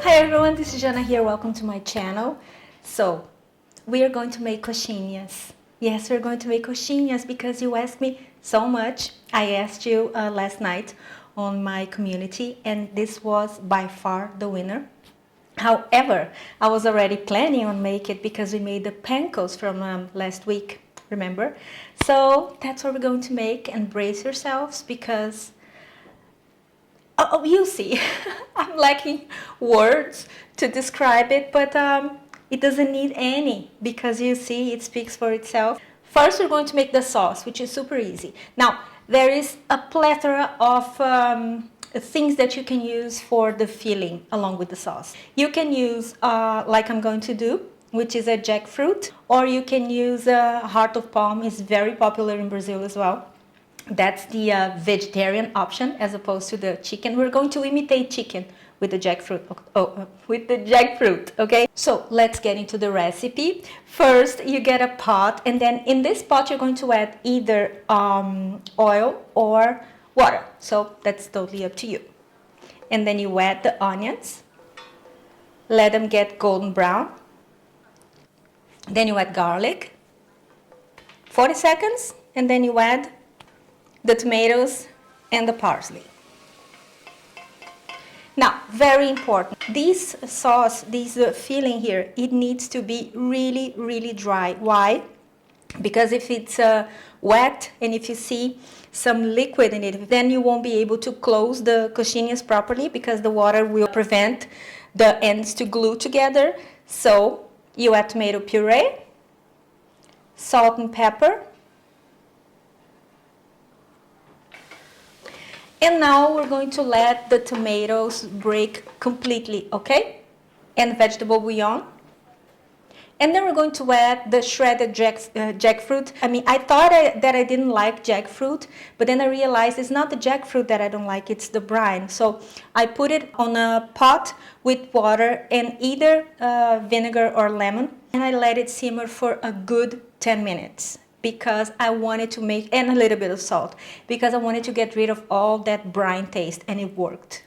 Hi everyone, this is Jana here. Welcome to my channel. So, we are going to make coxinhas. Yes, we're going to make coxinhas because you asked me so much. I asked you last night on my community, and this was by far the winner. However, I was already planning on make it because we made the pancakes from last week, remember? So that's what we're going to make, and brace yourselves because you see, I'm lacking words to describe it, but it doesn't need any because you see it speaks for itself. First, we're going to make the sauce, which is super easy. Now, there is a plethora of things that you can use for the filling along with the sauce. You can use, like I'm going to do, which is a jackfruit, or you can use a heart of palm. It's very popular in Brazil as well. That's the vegetarian option as opposed to the chicken. We're going to imitate chicken with the jackfruit. With the jackfruit, okay? So let's get into the recipe. First, you get a pot, and then in this pot you're going to add either oil or water. So that's totally up to you. And then you add the onions. Let them get golden brown. Then you add garlic. 40 seconds, and then you add the tomatoes and the parsley. Now, very important, this sauce, this filling here, it needs to be really, really dry. Why? Because if it's wet and if you see some liquid in it, then you won't be able to close the coxinhas properly because the water will prevent the ends to glue together. So you add tomato puree, salt and pepper. And now we're going to let the tomatoes break completely, okay? And vegetable bouillon. And then we're going to add the shredded jackfruit. I mean, I thought that I didn't like jackfruit, but then I realized it's not the jackfruit that I don't like, it's the brine. So I put it on a pot with water and either vinegar or lemon, and I let it simmer for a good 10 minutes. Because I wanted to make, and a little bit of salt, because I wanted to get rid of all that brine taste, and it worked.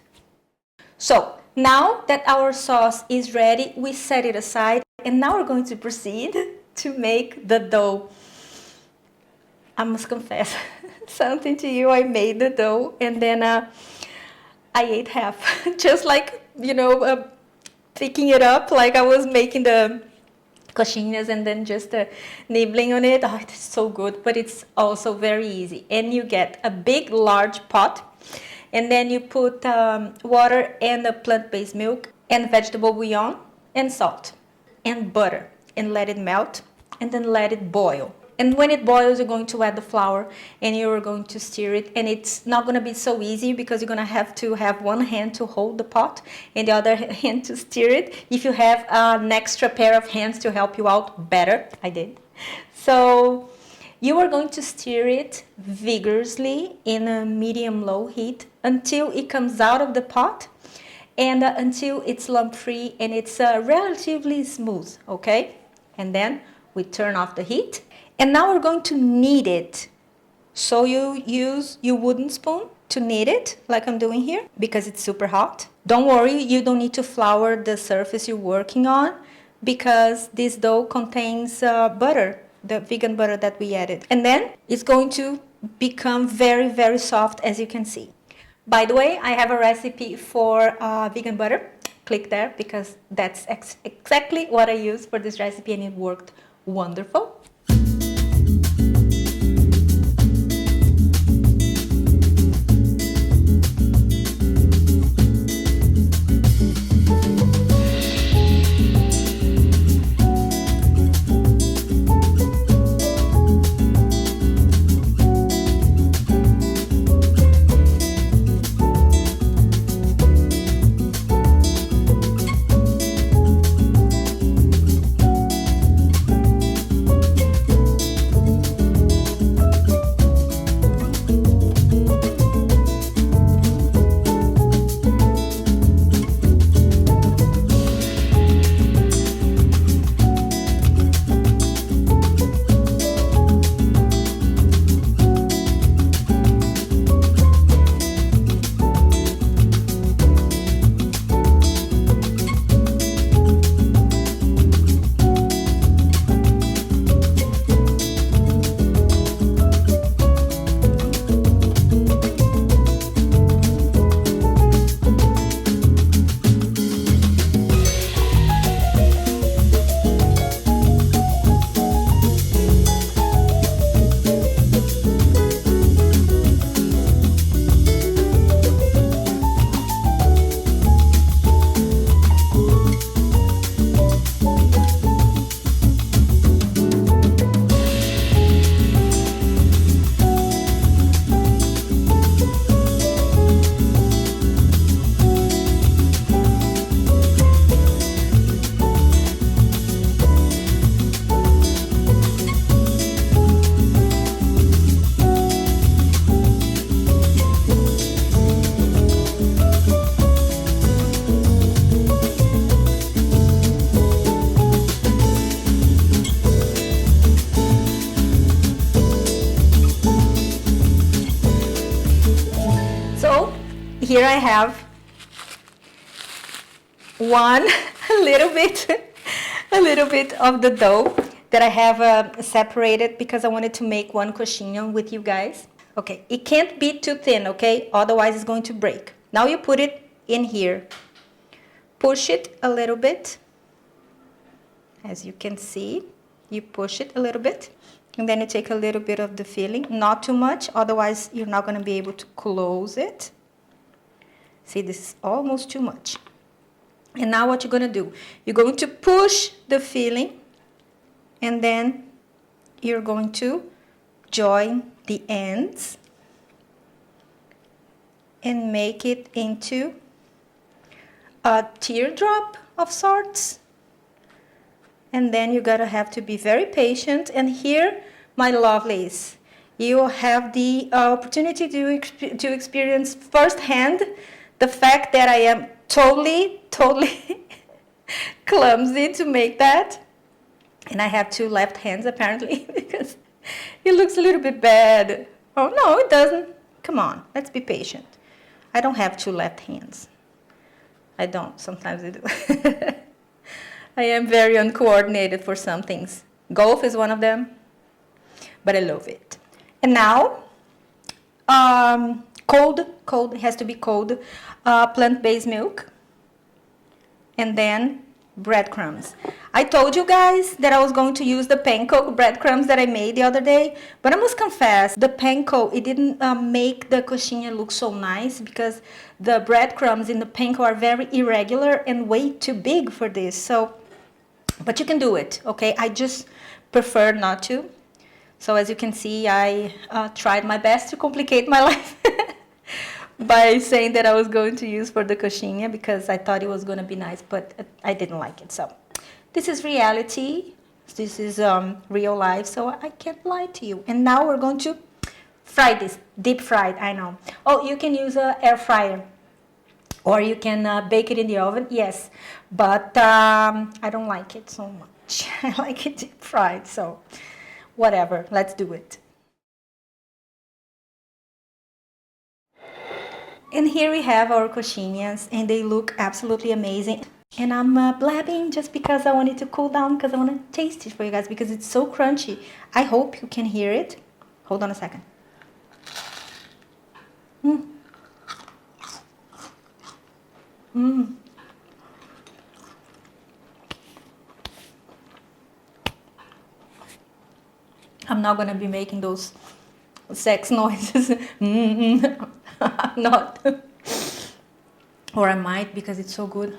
So now that our sauce is ready, we set it aside, and now we're going to proceed to make the dough. I must confess something to you. I made the dough, and then I ate half, just like, you know, picking it up like I was making the coxinhas and then just nibbling on it. Oh, it's so good, but it's also very easy. And you get a big, large pot, and then you put water and a plant-based milk and vegetable bouillon and salt and butter and let it melt and then let it boil. And when it boils, you're going to add the flour and you're going to stir it. And it's not going to be so easy because you're going to have one hand to hold the pot and the other hand to stir it. If you have an extra pair of hands to help you out, better. I did. So you are going to stir it vigorously in a medium-low heat until it comes out of the pot and until it's lump-free and it's relatively smooth, okay? And then we turn off the heat. And now we're going to knead it. So you use your wooden spoon to knead it, like I'm doing here, because it's super hot. Don't worry, you don't need to flour the surface you're working on, because this dough contains butter, the vegan butter that we added. And then it's going to become very, very soft, as you can see. By the way, I have a recipe for vegan butter. Click there, because that's exactly what I used for this recipe, and it worked wonderful. here I have one a little bit of the dough that I have separated because I wanted to make one coxinha with you guys. Okay, it can't be too thin, okay? Otherwise it's going to break. Now you put it in here. Push it a little bit. As you can see, you push it a little bit. And then you take a little bit of the filling, not too much, otherwise you're not going to be able to close it. See, this is almost too much. And now what you're going to do, you're going to push the filling, and then you're going to join the ends and make it into a teardrop of sorts. And then you're gonna have to be very patient. And here, my lovelies, you have the opportunity to experience firsthand the fact that I am totally clumsy to make that. And I have two left hands apparently because it looks a little bit bad. Oh no, it doesn't. Come on, let's be patient. I don't have two left hands. I don't, sometimes I do. I am very uncoordinated for some things. Golf is one of them, but I love it. And now, cold, it has to be cold, plant-based milk, and then breadcrumbs. I told you guys that I was going to use the panko breadcrumbs that I made the other day, but I must confess, the panko, it didn't make the coxinha look so nice because the breadcrumbs in the panko are very irregular and way too big for this. So, but you can do it, okay? I just prefer not to. So as you can see, I tried my best to complicate my life by saying that I was going to use for the coxinha because I thought it was going to be nice, but I didn't like it. So this is reality. This is real life, so I can't lie to you. And now we're going to fry this, deep fried, I know. Oh, you can use an air fryer. Or you can bake it in the oven, yes. But I don't like it so much. I like it deep fried, so whatever, let's do it. And here we have our coxinhas, and they look absolutely amazing. And I'm blabbing just because I want it to cool down, because I want to taste it for you guys, because it's so crunchy. I hope you can hear it. Hold on a second. I'm not gonna be making those sex noises. I'm not. Or I might because it's so good.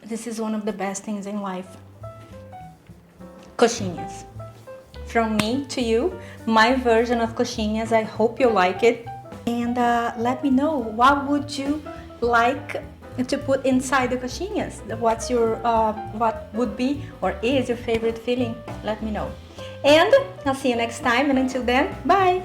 This is one of the best things in life. Coxinhas. From me to you, my version of coxinhas. I hope you like it. And let me know, what would you like to put inside the coxinhas? What's your, what would be or is your favorite filling? Let me know. And I'll see you next time, and until then, bye!